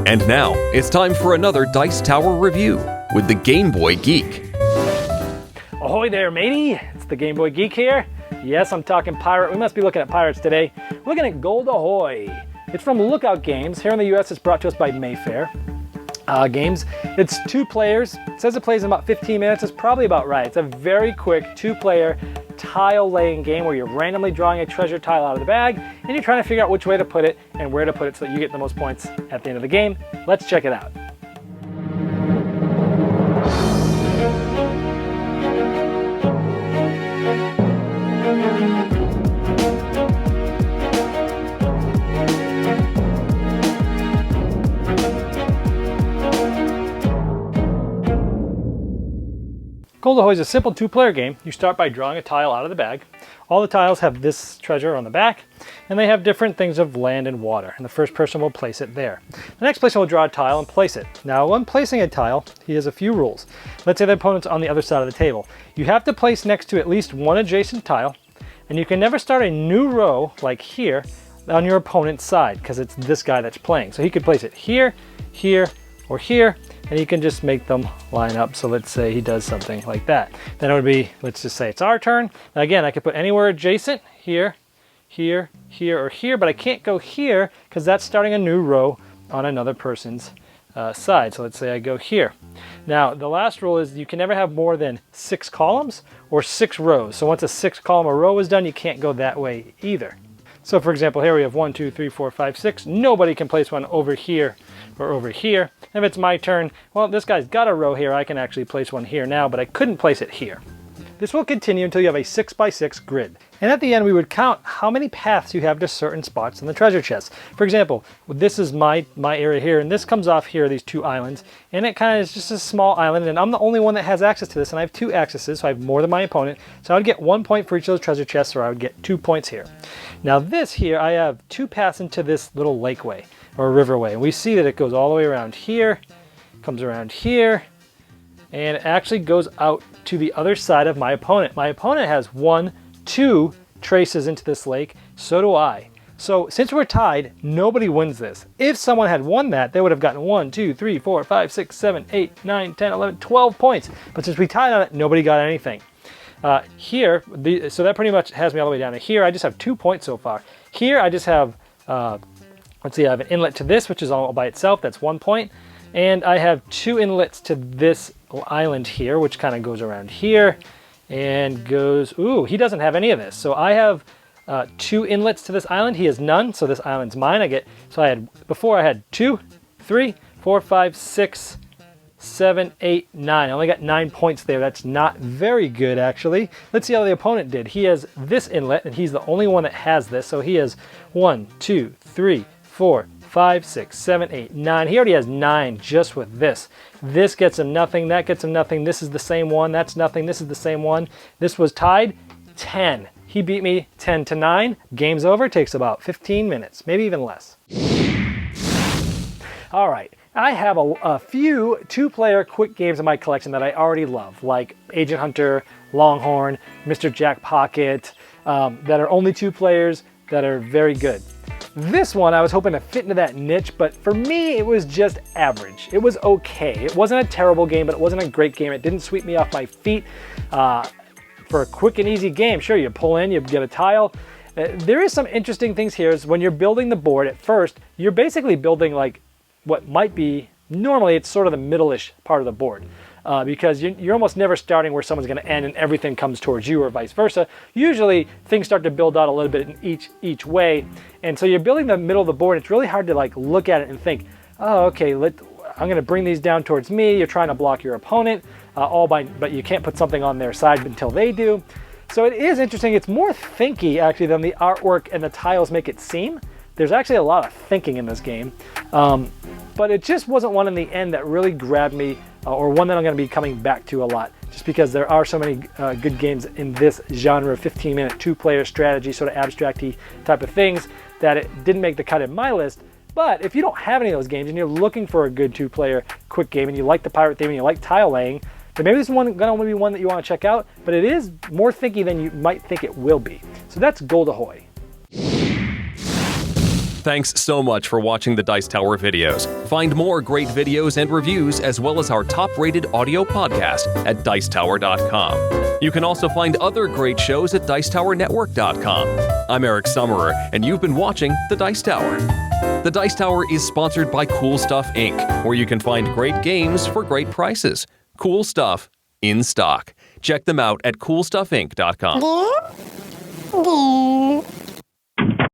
And now, it's time for another Dice Tower review with the Game Boy Geek. Ahoy there, matey! It's the Game Boy Geek here. Yes, I'm talking pirate. We must be looking at pirates today. We're looking at Gold Ahoy. It's from Lookout Games. Here in the US, it's brought to us by Mayfair Games. It's 2 players. It says it plays in about 15 minutes. It's probably about right. It's a very quick 2-player tile laying game where you're randomly drawing a treasure tile out of the bag and you're trying to figure out which way to put it and where to put it so that you get the most points at the end of the game. Let's check it out. Gold Ahoy is a simple 2-player game. You start by drawing a tile out of the bag. All the tiles have this treasure on the back, and they have different things of land and water, and the first person will place it there. The next person will draw a tile and place it. Now, when placing a tile, he has a few rules. Let's say the opponent's on the other side of the table. You have to place next to at least one adjacent tile, and you can never start a new row, like here, on your opponent's side, because it's this guy that's playing. So he could place it here, here, or here, and you can just make them line up. So let's say he does something like that. Then it would be, let's just say it's our turn. Now again, I could put anywhere adjacent, here, here, here, or here, but I can't go here because that's starting a new row on another person's side. So let's say I go here. Now the last rule is you can never have more than 6 columns or 6 rows. So once a 6-column or row is done, you can't go that way either. So for example, here we have 1, 2, 3, 4, 5, 6. Nobody can place one over here or over here. If it's my turn, well, this guy's got a row here. I can actually place one here now, but I couldn't place it here. This will continue until you have a 6x6 grid. And at the end, we would count how many paths you have to certain spots in the treasure chest. For example, this is my area here, and this comes off here, these 2 islands, and it kind of is just a small island, and I'm the only one that has access to this, and I have 2 accesses, so I have more than my opponent. So I would get 1 point for each of those treasure chests, or I would get 2 points here. Now this here, I have 2 paths into this little lakeway, or riverway, and we see that it goes all the way around here, comes around here, and it actually goes out to the other side of my opponent. My opponent has 1, 2 traces into this lake, so do I. So since we're tied, nobody wins this. If someone had won that, they would have gotten 1, 2, 3, 4, 5, 6, 7, 8, 9, 10, 11, 12 points. But since we tied on it, nobody got anything. Here, so that pretty much has me all the way down to here. I just have 2 points so far. Here I just have, let's see, I have an inlet to this, which is all by itself. That's 1 point. And I have 2 inlets to this island here, which kind of goes around here and goes, ooh, he doesn't have any of this. So I have 2 inlets to this island. He has none, so this island's mine. Before I had 2, 3, 4, 5, 6, 7, 8, 9. I only got 9 points there. That's not very good, actually. Let's see how the opponent did. He has this inlet, and he's the only one that has this. So he has 1, 2, 3, 4, 5, 6, 7, 8, 9. He already has 9 just with this. This gets him nothing. That gets him nothing. This is the same one. That's nothing. This is the same one. This was tied 10. He beat me 10 to 9. Game's over. Takes about 15 minutes, maybe even less. All right. I have a few 2-player quick games in my collection that I already love, like Agent Hunter, Longhorn, Mr. Jack Pocket, that are only 2 players that are very good. This one, I was hoping to fit into that niche, but for me, it was just average. It was okay. It wasn't a terrible game, but it wasn't a great game. It didn't sweep me off my feet. For a quick and easy game, sure, you pull in, you get a tile. There is some interesting things here. Is when you're building the board at first, you're basically building like what might be, normally it's sort of the middle-ish part of the board. Because you're almost never starting where someone's going to end and everything comes towards you or vice versa. Usually things start to build out a little bit in each way, and so you're building the middle of the board. It's really hard to like look at it and think, oh, okay, I'm going to bring these down towards me. You're trying to block your opponent, but you can't put something on their side until they do. So it is interesting. It's more thinky actually than the artwork and the tiles make it seem. There's actually a lot of thinking in this game, but it just wasn't one in the end that really grabbed me, or one that I'm going to be coming back to a lot, just because there are so many good games in this genre, 15-minute 2-player strategy, sort of abstract-y type of things, that it didn't make the cut in my list. But if you don't have any of those games and you're looking for a good 2-player quick game and you like the pirate theme and you like tile laying, then maybe this is going to be one that you want to check out, but it is more thinky than you might think it will be. So that's Gold Ahoy. Thanks so much for watching the Dice Tower videos. Find more great videos and reviews, as well as our top-rated audio podcast at Dicetower.com. You can also find other great shows at Dicetowernetwork.com. I'm Eric Summerer, and you've been watching The Dice Tower. The Dice Tower is sponsored by Cool Stuff Inc., where you can find great games for great prices. Cool stuff in stock. Check them out at CoolStuffInc.com.